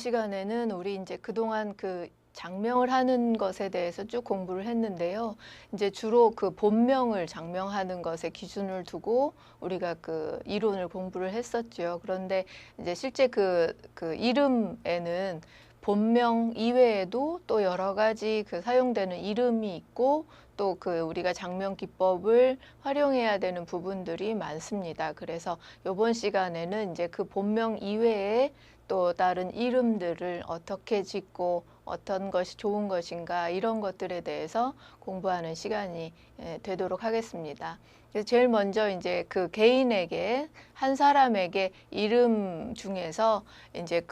시간에는 우리 이제 그동안 그 장명을 하는 것에 대해서 쭉 공부를 했는데요. 이제 주로 그 본명을 장명하는 것에 기준을 두고 우리가 그 이론을 공부를 했었죠. 그런데 이제 실제 그 이름에는 본명 이외에도 또 여러 가지 그 사용되는 이름이 있고 또 그 우리가 장명 기법을 활용해야 되는 부분들이 많습니다. 그래서 이번 시간에는 이제 그 본명 이외에 또 다른 이름들을 어떻게 짓고 어떤 것이 좋은 것인가 이런 것들에 대해서 공부하는 시간이 되도록 하겠습니다. 그래서 제일 먼저 이제 그 개인에게 한 사람에게 이름 중에서 이제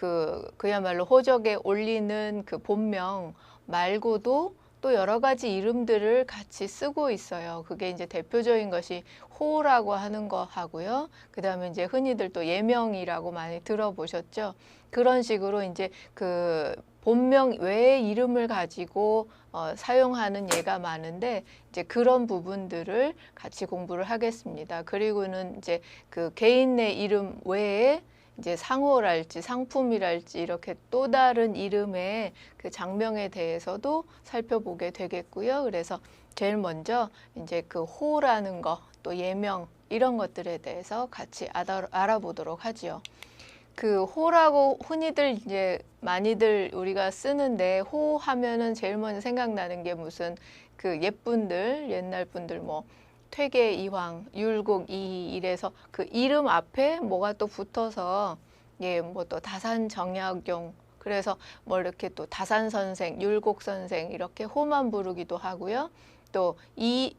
그야말로 호적에 올리는 그 본명 말고도 또 여러 가지 이름들을 같이 쓰고 있어요. 그게 이제 대표적인 것이 호라고 하는 거 하고요. 그 다음에 이제 흔히들 또 예명이라고 많이 들어보셨죠. 그런 식으로 이제 그 본명 외의 이름을 가지고 사용하는 예가 많은데 이제 그런 부분들을 같이 공부를 하겠습니다. 그리고는 이제 그 개인의 이름 외에 이제 상호랄지 상품이랄지 이렇게 또 다른 이름의 그 장명에 대해서도 살펴보게 되겠고요. 그래서 제일 먼저 이제 그 호라는 거, 또 예명 이런 것들에 대해서 같이 알아보도록 하지요. 그 호라고 흔히들 이제 많이들 우리가 쓰는데 호 하면은 제일 먼저 생각나는 게 무슨 그 옛분들, 옛날 분들 뭐 퇴계 이황, 율곡 이 이래서 그 이름 앞에 뭐가 또 붙어서 예, 뭐 또 다산 정약용 그래서 뭐 이렇게 또 다산 선생, 율곡 선생 이렇게 호만 부르기도 하고요. 또 이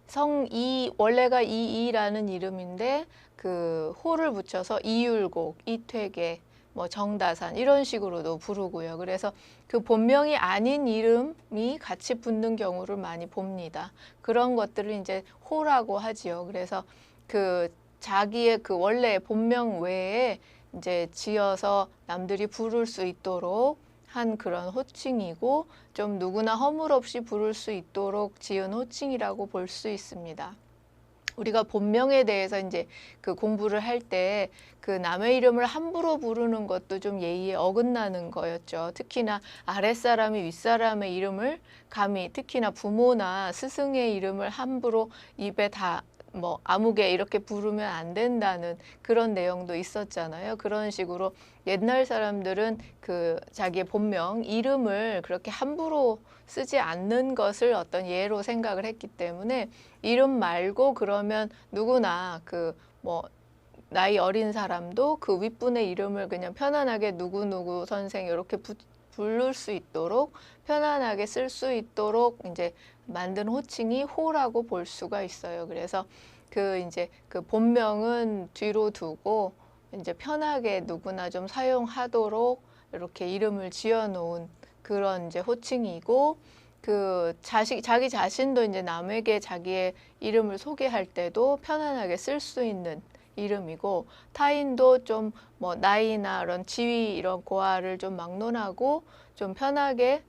원래가 이이라는 이름인데 그 호를 붙여서 이율곡, 이퇴계, 뭐 정다산 이런 식으로도 부르고요. 그래서 그 본명이 아닌 이름이 같이 붙는 경우를 많이 봅니다. 그런 것들을 이제 호라고 하지요. 그래서 그 자기의 그 원래 본명 외에 이제 지어서 남들이 부를 수 있도록 한 그런 호칭이고 좀 누구나 허물없이 부를 수 있도록 지은 호칭이라고 볼 수 있습니다. 우리가 본명에 대해서 이제 그 공부를 할 때 그 남의 이름을 함부로 부르는 것도 좀 예의에 어긋나는 거였죠. 특히나 아랫사람이 윗사람의 이름을 감히 특히나 부모나 스승의 이름을 함부로 입에 다 뭐 아무개 이렇게 부르면 안 된다는 그런 내용도 있었잖아요. 그런 식으로 옛날 사람들은 그 자기의 본명 이름을 그렇게 함부로 쓰지 않는 것을 어떤 예로 생각을 했기 때문에 이름 말고 그러면 누구나 그 뭐 나이 어린 사람도 그 윗분의 이름을 그냥 편안하게 누구누구 선생 이렇게 부를 수 있도록 편안하게 쓸 수 있도록 이제 만든 호칭이 호라고 볼 수가 있어요. 그래서 그 이제 그 본명은 뒤로 두고 이제 편하게 누구나 좀 사용하도록 이렇게 이름을 지어 놓은 그런 이제 호칭이고 그 자기 자신도 이제 남에게 자기의 이름을 소개할 때도 편안하게 쓸 수 있는 이름이고 타인도 좀 뭐 나이나 이런 지위 이런 고하를 좀 막론하고 좀 편하게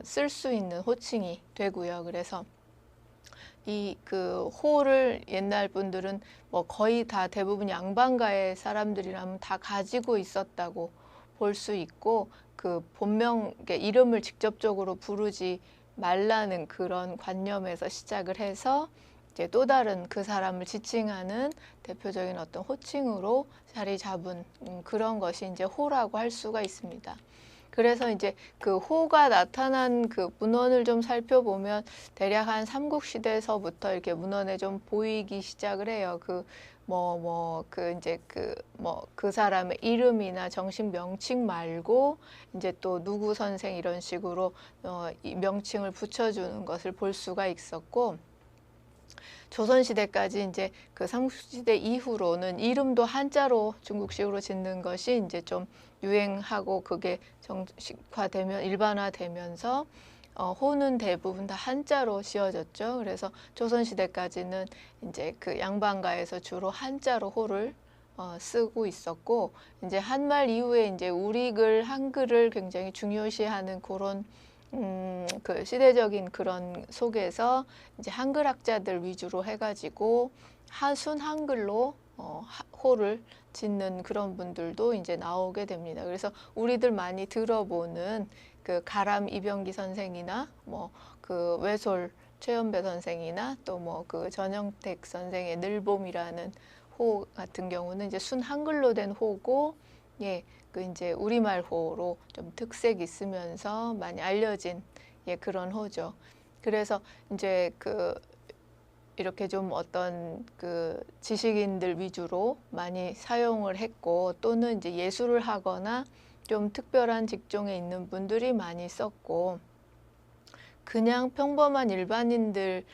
쓸 수 있는 호칭이 되고요. 그래서 이 그 호를 옛날 분들은 뭐 거의 다 대부분 양반가의 사람들이라면 다 가지고 있었다고 볼 수 있고 그 본명 이름을 직접적으로 부르지 말라는 그런 관념에서 시작을 해서 이제 또 다른 그 사람을 지칭하는 대표적인 어떤 호칭으로 자리 잡은 그런 것이 이제 호라고 할 수가 있습니다. 그래서 이제 그 호가 나타난 그 문헌을 좀 살펴보면 대략 한 삼국시대에서부터 이렇게 문헌에 좀 보이기 시작을 해요. 그 사람의 이름이나 정식 명칭 말고 이제 또 누구 선생 이런 식으로 이 명칭을 붙여주는 것을 볼 수가 있었고 조선시대까지 이제 그 삼국시대 이후로는 이름도 한자로 중국식으로 짓는 것이 이제 좀 유행하고 그게 정식화되면 일반화되면서 호는 대부분 다 한자로 지어졌죠. 그래서 조선시대까지는 이제 그 양반가에서 주로 한자로 호를 쓰고 있었고 이제 한말 이후에 이제 우리글 한글을 굉장히 중요시하는 그런 그 시대적인 그런 속에서 이제 한글학자들 위주로 해가지고 순 한글로 호를 짓는 그런 분들도 이제 나오게 됩니다. 그래서 우리들 많이 들어보는 그 가람 이병기 선생이나 뭐 그 외솔 최연배 선생이나 또 뭐 그 전영택 선생의 늘봄이라는 호 같은 경우는 이제 순 한글로 된 호고, 예, 그 이제 우리말 호로 좀 특색 있으면서 많이 알려진 예, 그런 호죠. 그래서 이제 그 이렇게 좀 어떤 그 지식인들 위주로 많이 사용을 했고, 또는 이제 예술을 하거나 좀 특별한 직종에 있는 분들이 많이 썼고, 그냥 평범한 일반인들도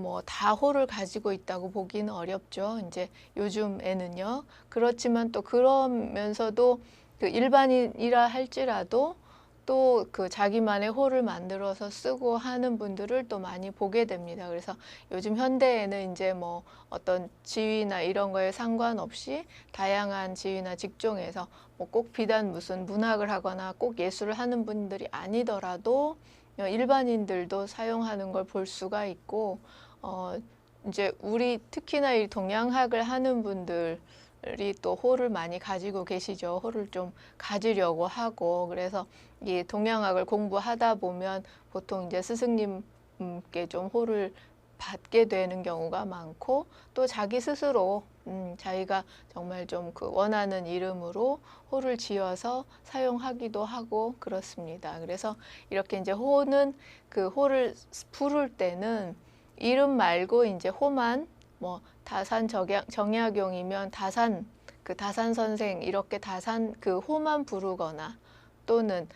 뭐 다 호를 가지고 있다고 보기는 어렵죠. 이제 요즘에는요. 그렇지만 또 그러면서도 그 일반인이라 할지라도 또 그 자기만의 호를 만들어서 쓰고 하는 분들을 또 많이 보게 됩니다. 그래서 요즘 현대에는 이제 뭐 어떤 지위나 이런 거에 상관없이 다양한 지위나 직종에서 뭐 꼭 비단 무슨 문학을 하거나 꼭 예술을 하는 분들이 아니더라도 일반인들도 사용하는 걸 볼 수가 있고, 이제 우리 특히나 이 동양학을 하는 분들이 또 호를 많이 가지고 계시죠. 호를 좀 가지려고 하고, 그래서 이 동양학을 공부하다 보면 보통 이제 스승님께 좀 호를 받게 되는 경우가 많고, 또 자기 스스로 자기가 정말 좀 그 원하는 이름으로 호를 지어서 사용하기도 하고 그렇습니다. 그래서 이렇게 이제 호는 그 호를 부를 때는 이름 말고 이제 호만, 뭐 다산 정약용이면 다산, 그 다산 선생, 이렇게 다산 그 호만 부르거나, 또는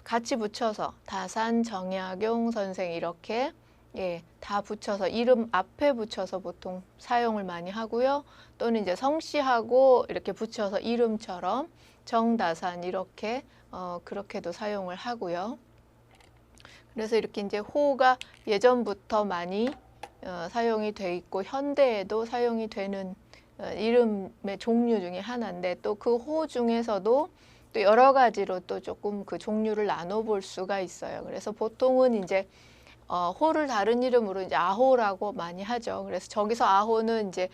같이 붙여서 다산 정약용 선생 이렇게, 예, 다 붙여서 이름 앞에 붙여서 보통 사용을 많이 하고요. 또는 이제 성씨하고 이렇게 붙여서 이름처럼 정다산 이렇게 그렇게도 사용을 하고요. 그래서 이렇게 이제 호가 예전부터 많이 사용이 돼 있고 현대에도 사용이 되는 이름의 종류 중에 하나인데, 또 그 호 중에서도 또 여러 가지로 또 조금 그 종류를 나눠 볼 수가 있어요. 그래서 보통은 이제 호를 다른 이름으로 이제 아호라고 많이 하죠. 그래서 저기서 아호는 이제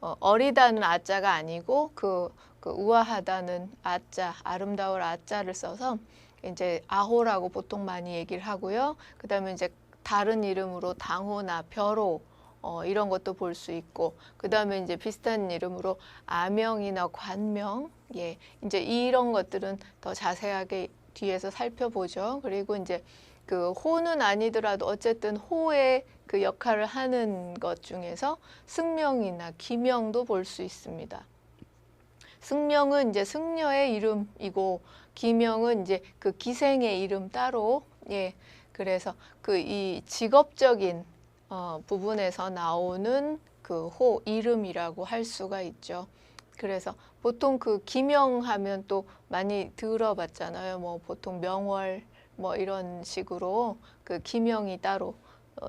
어리다는 아자가 아니고 그 우아하다는 아자, 아름다울 아자를 써서 이제 아호라고 보통 많이 얘기를 하고요. 그다음에 이제 다른 이름으로 당호나 별호 이런 것도 볼 수 있고, 그다음에 이제 비슷한 이름으로 아명이나 관명, 예, 이제 이런 것들은 더 자세하게 뒤에서 살펴보죠. 그리고 이제 그 호는 아니더라도 어쨌든 호의 그 역할을 하는 것 중에서 승명이나 기명도 볼 수 있습니다. 승명은 이제 승려의 이름이고, 기명은 이제 그 기생의 이름 따로, 예, 그래서 그 이 직업적인 부분에서 나오는 그 호 이름이라고 할 수가 있죠. 그래서 보통 그 기명하면 또 많이 들어봤잖아요. 뭐 보통 명월 뭐 이런 식으로 그 기명이 따로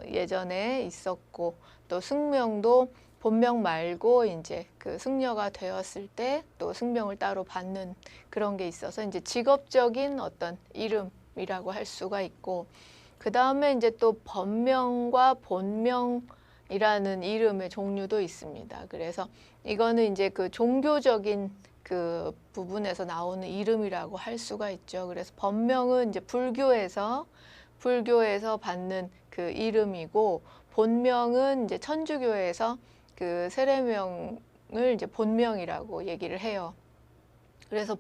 예전에 있었고, 또 승명도 본명 말고 이제 그 승려가 되었을 때 또 승명을 따로 받는 그런 게 있어서 이제 직업적인 어떤 이름이라고 할 수가 있고, 그 다음에 이제 또 법명과 본명이라는 이름의 종류도 있습니다. 그래서 이거는 이제 그 종교적인 그 부분에서 나오는 이름이라고 할 수가 있죠. 그래서 법명은 이제 불교에서 받는 그 이름이고, 본명은 이제 천주교에서 그 세례명을 이제 본명이라고 얘기를 해요. 그래서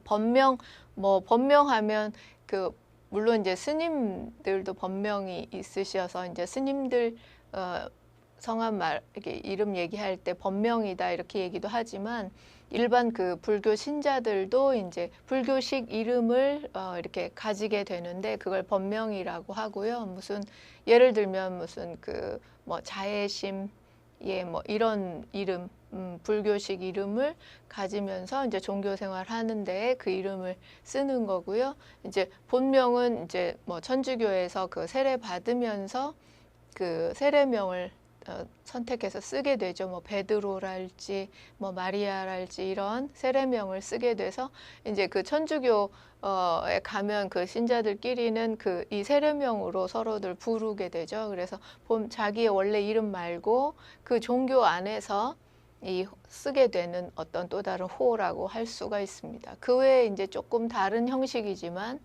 법명하면 그 물론 이제 스님들도 법명이 있으셔서 이제 스님들 성함 이렇게 이름 얘기할 때 법명이다 이렇게 얘기도 하지만, 일반 그 불교 신자들도 이제 불교식 이름을 이렇게 가지게 되는데 그걸 법명이라고 하고요. 무슨 예를 들면 무슨 그 뭐 자애심, 예, 뭐 이런 이름, 불교식 이름을 가지면서 이제 종교 생활 하는데 그 이름을 쓰는 거고요. 이제 본명은 이제 뭐 천주교에서 그 세례 받으면서 그 세례명을 선택해서 쓰게 되죠. 뭐 베드로랄지 뭐 마리아랄지 이런 세례명을 쓰게 돼서 이제 그 천주교에 가면 그 신자들끼리는 그 이 세례명으로 서로들 부르게 되죠. 그래서 자기의 원래 이름 말고 그 종교 안에서 이 쓰게 되는 어떤 또 다른 호라고 할 수가 있습니다. 그 외에 이제 조금 다른 형식이지만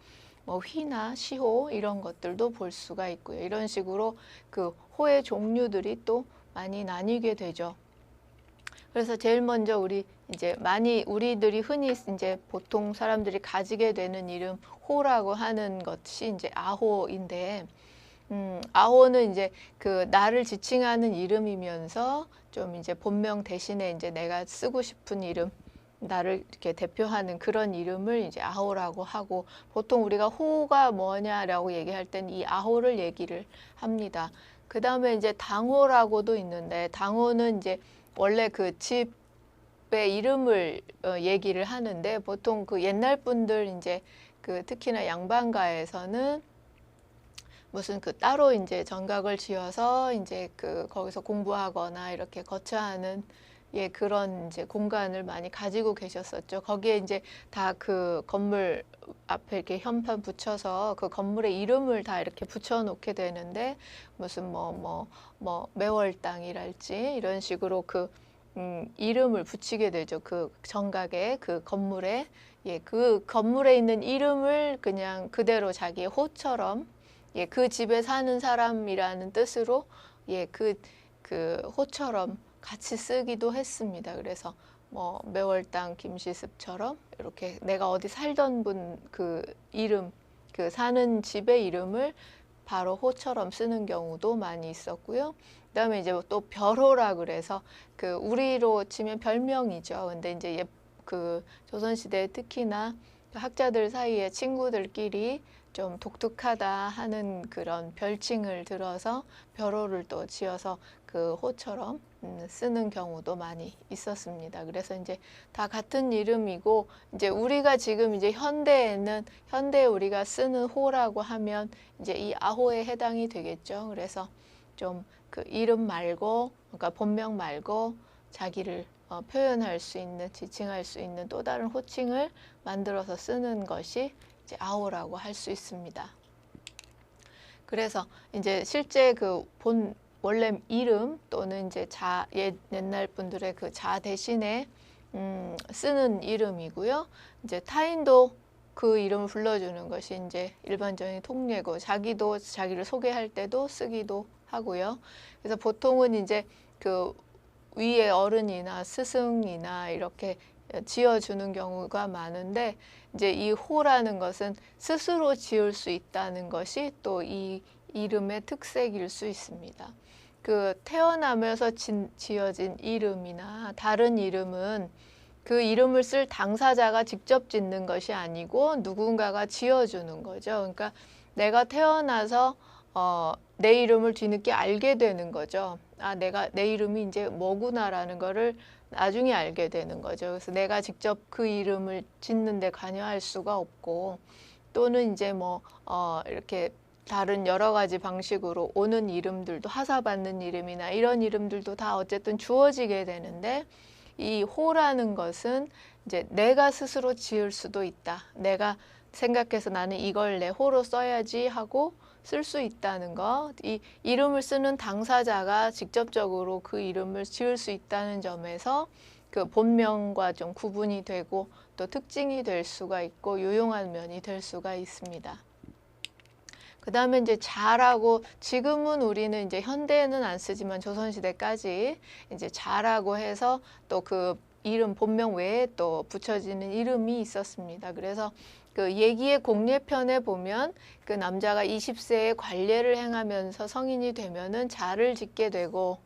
뭐 휘나 시호 이런 것들도 볼 수가 있고요. 이런 식으로 그 호의 종류들이 또 많이 나뉘게 되죠. 그래서 제일 먼저 우리들이 흔히 이제 보통 사람들이 가지게 되는 이름 호라고 하는 것이 이제 아호인데, 아호는 이제 그 나를 지칭하는 이름이면서 좀 이제 본명 대신에 이제 내가 쓰고 싶은 이름, 나를 이렇게 대표하는 그런 이름을 이제 아호라고 하고, 보통 우리가 호가 뭐냐라고 얘기할 땐 이 아호를 얘기를 합니다. 그 다음에 이제 당호라고도 있는데, 당호는 이제 원래 그 집의 이름을 얘기를 하는데, 보통 그 옛날 분들 이제 그 특히나 양반가에서는 무슨 그 따로 이제 정각을 지어서 이제 그 거기서 공부하거나 이렇게 거처하는 그런 이제 공간을 많이 가지고 계셨었죠. 거기에 이제 다 그 건물 앞에 이렇게 현판 붙여서 그 건물의 이름을 다 이렇게 붙여 놓게 되는데, 무슨 매월당이랄지 이런 식으로 그 이름을 붙이게 되죠. 그 정각에 그 건물에 그 건물에 있는 이름을 그냥 그대로 자기의 호처럼 그 집에 사는 사람이라는 뜻으로 그 호처럼 같이 쓰기도 했습니다. 그래서 뭐 매월당 김시습처럼 이렇게 내가 어디 살던 분 그 이름, 그 사는 집의 이름을 바로 호처럼 쓰는 경우도 많이 있었고요. 그다음에 이제 또 별호라 그래서 그 우리로 치면 별명이죠. 근데 이제 그 조선시대 특히나 학자들 사이에 친구들끼리 좀 독특하다 하는 그런 별칭을 들어서 별호를 또 지어서 그 호처럼 쓰는 경우도 많이 있었습니다. 그래서 이제 다 같은 이름이고, 이제 우리가 지금 이제 현대에 우리가 쓰는 호라고 하면 이제 이 아호에 해당이 되겠죠. 그래서 좀 그 이름 말고, 그러니까 본명 말고 자기를 표현할 수 있는, 지칭할 수 있는 또 다른 호칭을 만들어서 쓰는 것이 이제 아호라고 할 수 있습니다. 그래서 이제 실제 그 원래 이름 또는 이제 옛날 분들의 그 자 대신에 쓰는 이름이고요. 이제 타인도 그 이름을 불러주는 것이 이제 일반적인 통례고, 자기도 자기를 소개할 때도 쓰기도 하고요. 그래서 보통은 이제 그 위에 어른이나 스승이나 이렇게 지어주는 경우가 많은데, 이제 이 호라는 것은 스스로 지을 수 있다는 것이 또 이 이름의 특색일 수 있습니다. 그 태어나면서 지어진 이름이나 다른 이름은 그 이름을 쓸 당사자가 직접 짓는 것이 아니고 누군가가 지어주는 거죠. 그러니까 내가 태어나서 내 이름을 뒤늦게 알게 되는 거죠. 내 이름이 이제 뭐구나라는 거를 나중에 알게 되는 거죠. 그래서 내가 직접 그 이름을 짓는 데 관여할 수가 없고, 또는 이제 이렇게 다른 여러 가지 방식으로 오는 이름들도, 하사받는 이름이나 이런 이름들도 다 어쨌든 주어지게 되는데, 이 호라는 것은 이제 내가 스스로 지을 수도 있다. 내가 생각해서 나는 이걸 내 호로 써야지 하고 쓸 수 있다는 거, 이 이름을 쓰는 당사자가 직접적으로 그 이름을 지을 수 있다는 점에서 그 본명과 좀 구분이 되고 또 특징이 될 수가 있고 유용한 면이 될 수가 있습니다. 그 다음에 이제 자라고, 지금은 우리는 이제 현대에는 안 쓰지만 조선시대까지 이제 자라고 해서 또 그 이름 본명 외에 또 붙여지는 이름이 있었습니다. 그래서 그 예기의 공례편에 보면 그 남자가 20세에 관례를 행하면서 성인이 되면은 자를 짓게 되고,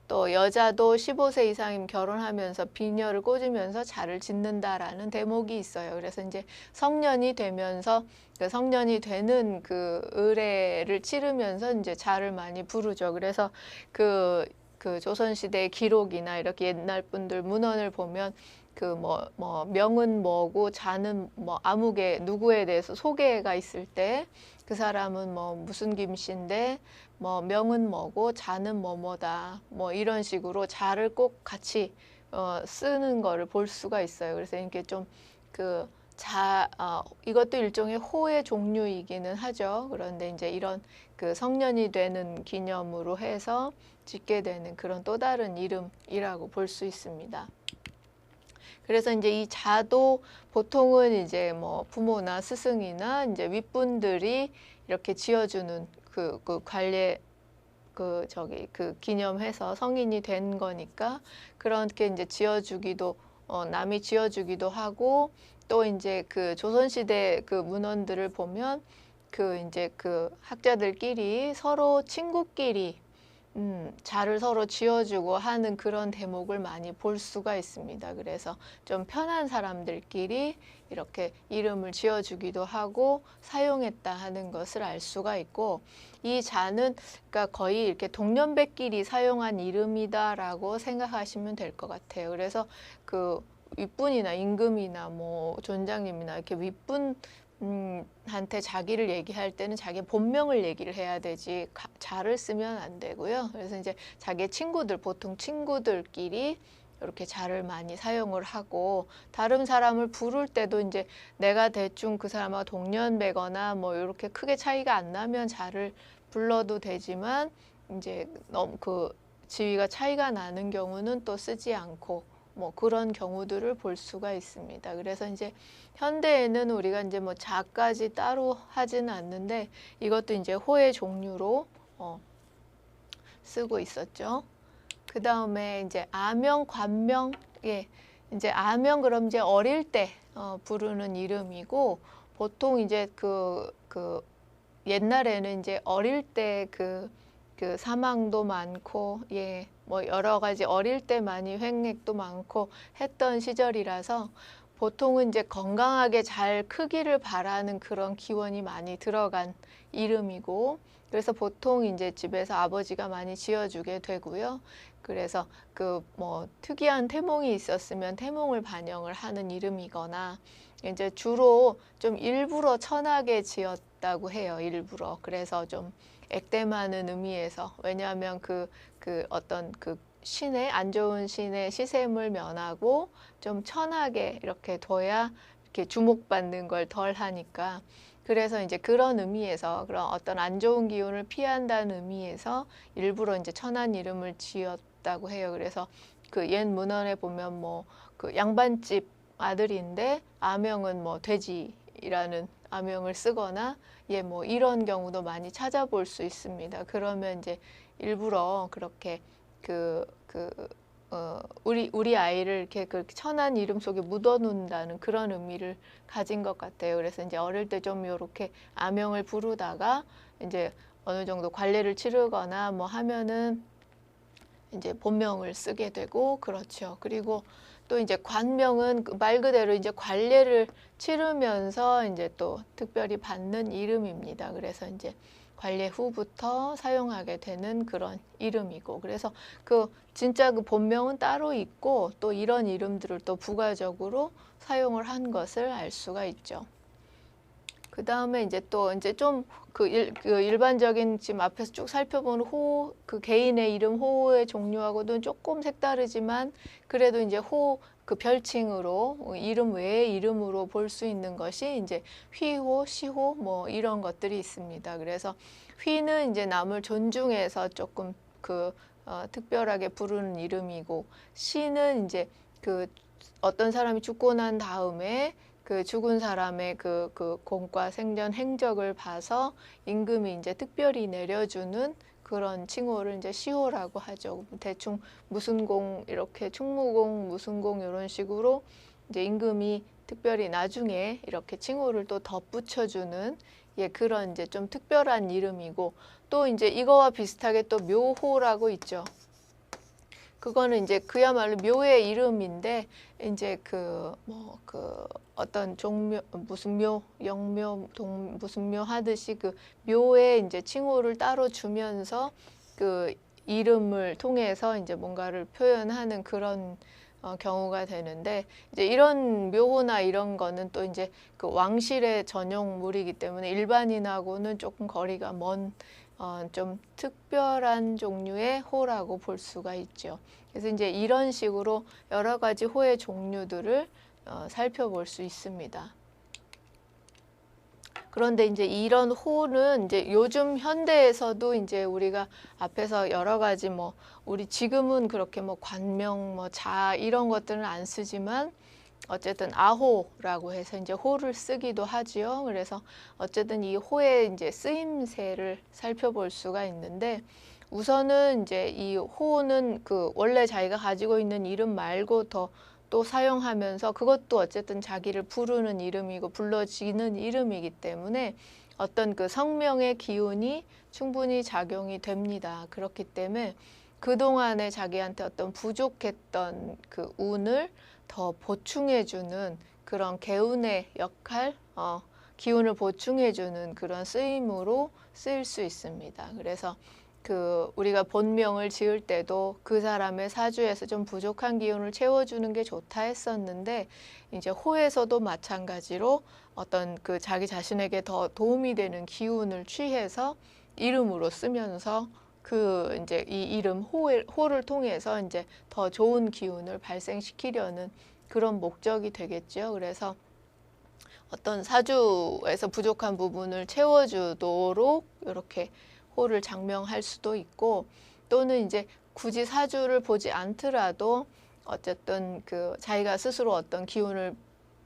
또 여자도 15세 이상이면 결혼하면서 비녀를 꽂으면서 자를 짓는다라는 대목이 있어요. 그래서 이제 성년이 되면서 그 성년이 되는 그 의례를 치르면서 이제 자를 많이 부르죠. 그래서 그 조선시대의 기록이나 이렇게 옛날 분들 문헌을 보면 그 명은 뭐고 자는 아무개 누구에 대해서 소개가 있을 때 그 사람은 무슨 김씨인데 명은 뭐고 자는 뭐다 이런 식으로 자를 꼭 같이 쓰는 거를 볼 수가 있어요. 그래서 이렇게 좀 그 이것도 일종의 호의 종류이기는 하죠. 그런데 이제 이런 그 성년이 되는 기념으로 해서 짓게 되는 그런 또 다른 이름이라고 볼 수 있습니다. 그래서 이제 이 자도 보통은 이제 뭐 부모나 스승이나 이제 윗분들이 이렇게 지어주는 그 관례 그 기념해서 성인이 된 거니까 그렇게 이제 지어주기도 남이 지어주기도 하고 또 이제 그 조선시대 그 문헌들을 보면 그 이제 그 학자들끼리 서로 친구끼리 자를 서로 지어주고 하는 그런 대목을 많이 볼 수가 있습니다. 그래서 좀 편한 사람들끼리 이렇게 이름을 지어주기도 하고 사용했다 하는 것을 알 수가 있고, 이 자는 그러니까 거의 이렇게 동년배끼리 사용한 이름이다라고 생각하시면 될 것 같아요. 그래서 그 윗분이나 임금이나 뭐 존장님이나 이렇게 윗분 한테 자기를 얘기할 때는 자기 본명을 얘기를 해야 되지 자를 쓰면 안 되고요. 그래서 이제 자기 친구들, 보통 친구들끼리 이렇게 자를 많이 사용을 하고, 다른 사람을 부를 때도 이제 내가 대충 그 사람하고 동년배거나 뭐 이렇게 크게 차이가 안 나면 자를 불러도 되지만, 이제 너무 그 지위가 차이가 나는 경우는 또 쓰지 않고 뭐 그런 경우들을 볼 수가 있습니다. 그래서 이제 현대에는 우리가 이제 뭐 자까지 따로 하지는 않는데 이것도 이제 호의 종류로 쓰고 있었죠. 그 다음에 이제 아명, 관명, 예, 이제 아명 그럼 이제 어릴 때 부르는 이름이고, 보통 이제 그 옛날에는 이제 어릴 때 그 사망도 많고, 예, 뭐 여러 가지 어릴 때 많이 횡액도 많고 했던 시절이라서 보통은 이제 건강하게 잘 크기를 바라는 그런 기원이 많이 들어간 이름이고, 그래서 보통 이제 집에서 아버지가 많이 지어주게 되고요. 그래서 그 뭐 특이한 태몽이 있었으면 태몽을 반영을 하는 이름이거나, 이제 주로 좀 일부러 천하게 지었다고 해요. 일부러. 그래서 좀 액땜하는 의미에서, 왜냐하면 그 어떤 그 신의 안 좋은 신의 시샘을 면하고 좀 천하게 이렇게 둬야 이렇게 주목받는 걸 덜 하니까, 그래서 이제 그런 의미에서 그런 어떤 안 좋은 기운을 피한다는 의미에서 일부러 이제 천한 이름을 지었다고 해요. 그래서 그 옛 문헌에 보면 뭐 그 양반집 아들인데 아명은 뭐 돼지라는 아명을 쓰거나, 예, 뭐 이런 경우도 많이 찾아볼 수 있습니다. 그러면 이제 일부러 그렇게 우리 아이를 이렇게 그 천한 이름 속에 묻어놓는다는 그런 의미를 가진 것 같아요. 그래서 이제 어릴 때 좀 이렇게 아명을 부르다가 이제 어느 정도 관례를 치르거나 뭐 하면은 이제 본명을 쓰게 되고, 그렇죠. 그리고 또 이제 관명은 말 그대로 이제 관례를 치르면서 이제 또 특별히 받는 이름입니다. 그래서 이제 관례 후부터 사용하게 되는 그런 이름이고, 그래서 그 진짜 그 본명은 따로 있고 또 이런 이름들을 또 부가적으로 사용을 한 것을 알 수가 있죠. 그 다음에 이제 또 이제 좀 그 일반적인 지금 앞에서 쭉 살펴본 호, 그 개인의 이름 호의 종류하고는 조금 색다르지만 그래도 이제 호 그 별칭으로 이름 외의 이름으로 볼 수 있는 것이 이제 휘호, 시호 뭐 이런 것들이 있습니다. 그래서 휘는 이제 남을 존중해서 조금 특별하게 부르는 이름이고, 시는 이제 그 어떤 사람이 죽고 난 다음에 그 죽은 사람의 그 공과 생전 행적을 봐서 임금이 이제 특별히 내려주는 그런 칭호를 이제 시호라고 하죠. 대충 무슨 공 이렇게 충무공 무슨 공 이런 식으로 이제 임금이 특별히 나중에 이렇게 칭호를 또 덧붙여주는, 예, 그런 이제 좀 특별한 이름이고, 또 이제 이거와 비슷하게 또 묘호라고 있죠. 그거는 이제 그야말로 묘의 이름인데, 이제 어떤 종묘, 무슨 묘, 영묘, 무슨 묘 하듯이 그 묘의 이제 칭호를 따로 주면서 그 이름을 통해서 이제 뭔가를 표현하는 그런 경우가 되는데, 이제 이런 묘호나 이런 거는 또 이제 그 왕실의 전용물이기 때문에 일반인하고는 조금 거리가 먼 좀 특별한 종류의 호라고 볼 수가 있죠. 그래서 이제 이런 식으로 여러 가지 호의 종류들을 살펴볼 수 있습니다. 그런데 이제 이런 호는 이제 요즘 현대에서도 이제 우리가 앞에서 여러 가지 뭐 우리 지금은 그렇게 뭐 관명 뭐 자 이런 것들은 안 쓰지만 어쨌든 아호라고 해서 이제 호를 쓰기도 하지요. 그래서 어쨌든 이 호의 이제 쓰임새를 살펴볼 수가 있는데 우선은 이제 이 호는 그 원래 자기가 가지고 있는 이름 말고 더 또 사용하면서 그것도 어쨌든 자기를 부르는 이름이고 불러지는 이름이기 때문에 어떤 그 성명의 기운이 충분히 작용이 됩니다. 그렇기 때문에 그동안에 자기한테 어떤 부족했던 그 운을 더 보충해주는 그런 개운의 역할, 기운을 보충해주는 그런 쓰임으로 쓰일 수 있습니다. 그래서 그 우리가 본명을 지을 때도 그 사람의 사주에서 좀 부족한 기운을 채워주는 게 좋다 했었는데 이제 호에서도 마찬가지로 어떤 그 자기 자신에게 더 도움이 되는 기운을 취해서 이름으로 쓰면서 그 이제 이 이름 호를 통해서 이제 더 좋은 기운을 발생시키려는 그런 목적이 되겠죠. 그래서 어떤 사주에서 부족한 부분을 채워주도록 이렇게 호를 장명할 수도 있고 또는 이제 굳이 사주를 보지 않더라도 어쨌든 그 자기가 스스로 어떤 기운을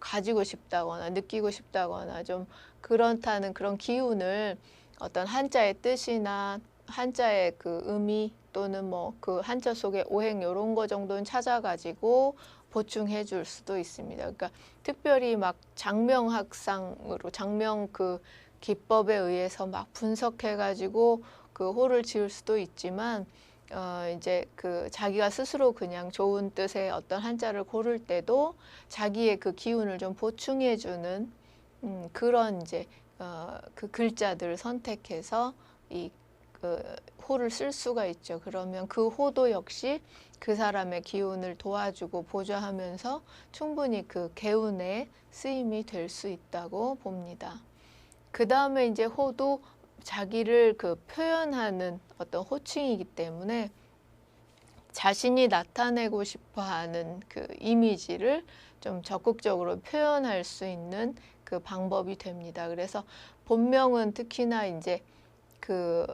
가지고 싶다거나 느끼고 싶다거나 좀 그렇다는 그런 기운을 어떤 한자의 뜻이나 한자의 그 의미 또는 뭐 그 한자 속의 오행 이런 거 정도는 찾아가지고 보충해 줄 수도 있습니다. 그러니까 특별히 막 장명학상으로 장명 그 기법에 의해서 막 분석해 가지고 그 호를 지을 수도 있지만 이제 그 자기가 스스로 그냥 좋은 뜻의 어떤 한자를 고를 때도 자기의 그 기운을 좀 보충해 주는 그런 이제 그 글자들을 선택해서 이 그 호를 쓸 수가 있죠. 그러면 그 호도 역시 그 사람의 기운을 도와주고 보좌하면서 충분히 그 개운의 쓰임이 될 수 있다고 봅니다. 그 다음에 이제 호도 자기를 그 표현하는 어떤 호칭이기 때문에 자신이 나타내고 싶어 하는 그 이미지를 좀 적극적으로 표현할 수 있는 그 방법이 됩니다. 그래서 본명은 특히나 이제 그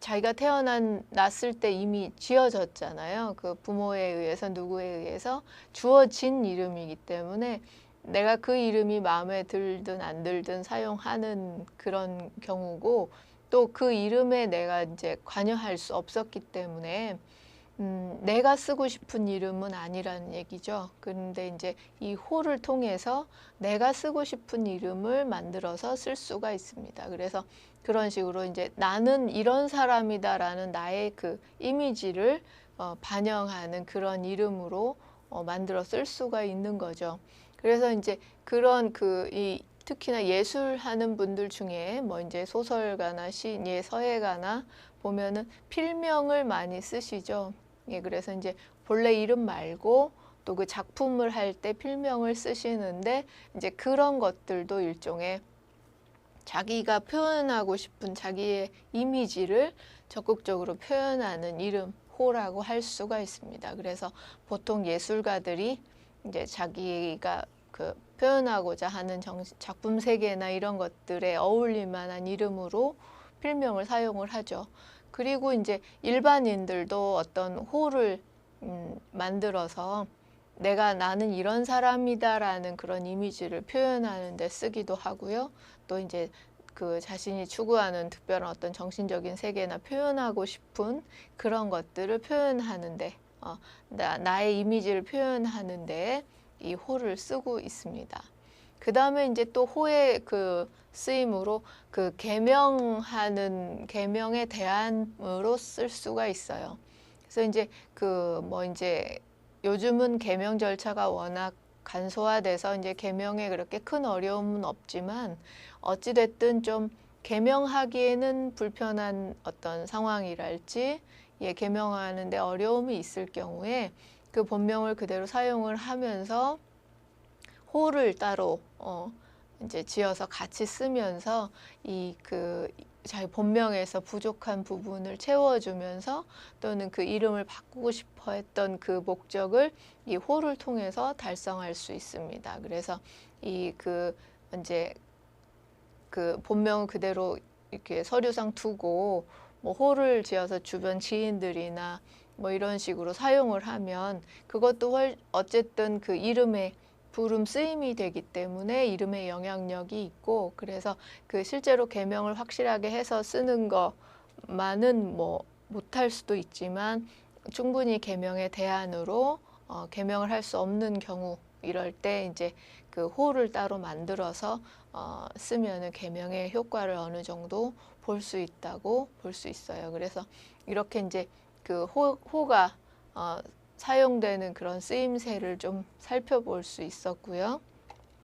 자기가 태어났을 때 이미 지어졌잖아요. 그 부모에 의해서 누구에 의해서 주어진 이름이기 때문에 내가 그 이름이 마음에 들든 안 들든 사용하는 그런 경우고 또 그 이름에 내가 이제 관여할 수 없었기 때문에 내가 쓰고 싶은 이름은 아니라는 얘기죠. 그런데 이제 이 호를 통해서 내가 쓰고 싶은 이름을 만들어서 쓸 수가 있습니다. 그래서 그런 식으로 이제 나는 이런 사람이다라는 나의 그 이미지를 반영하는 그런 이름으로 만들어 쓸 수가 있는 거죠. 그래서 이제 그런 이 특히나 예술하는 분들 중에 뭐 이제 소설가나 시인, 서예가나 보면은 필명을 많이 쓰시죠. 예, 그래서 이제 본래 이름 말고 또 그 작품을 할 때 필명을 쓰시는데 이제 그런 것들도 일종의 자기가 표현하고 싶은 자기의 이미지를 적극적으로 표현하는 이름, 호라고 할 수가 있습니다. 그래서 보통 예술가들이 이제 자기가 그 표현하고자 하는 작품 세계나 이런 것들에 어울릴 만한 이름으로 필명을 사용을 하죠. 그리고 이제 일반인들도 어떤 호를 만들어서 나는 이런 사람이다라는 그런 이미지를 표현하는 데 쓰기도 하고요. 또 이제 그 자신이 추구하는 특별한 어떤 정신적인 세계나 표현하고 싶은 그런 것들을 표현하는데 나의 이미지를 표현하는데 이 호를 쓰고 있습니다. 그 다음에 이제 또 호의 그 쓰임으로 그 계명하는 계명의 대안으로 쓸 수가 있어요. 그래서 이제 그 뭐 이제 요즘은 계명 절차가 워낙 간소화돼서 이제 계명에 그렇게 큰 어려움은 없지만 어찌됐든 좀 계명하기에는 불편한 어떤 상황이랄지 계명하는데 어려움이 있을 경우에 그 본명을 그대로 사용을 하면서 호를 따로 이제 지어서 같이 쓰면서 자기 본명에서 부족한 부분을 채워주면서 또는 그 이름을 바꾸고 싶어 했던 그 목적을 이 호를 통해서 달성할 수 있습니다. 그래서 이제 그 본명을 그대로 이렇게 서류상 두고 뭐 호를 지어서 주변 지인들이나 뭐 이런 식으로 사용을 하면 그것도 어쨌든 그 이름의 부름 쓰임이 되기 때문에 이름의 영향력이 있고, 그래서 그 실제로 계명을 확실하게 해서 쓰는 것만은 뭐 못할 수도 있지만 충분히 계명의 대안으로 계명을 할 수 없는 경우 이럴 때 이제 그 호를 따로 만들어서 쓰면은 계명의 효과를 어느 정도 볼 수 있다고 볼 수 있어요. 그래서 이렇게 이제 그 호가 사용되는 그런 쓰임새를 좀 살펴볼 수 있었고요.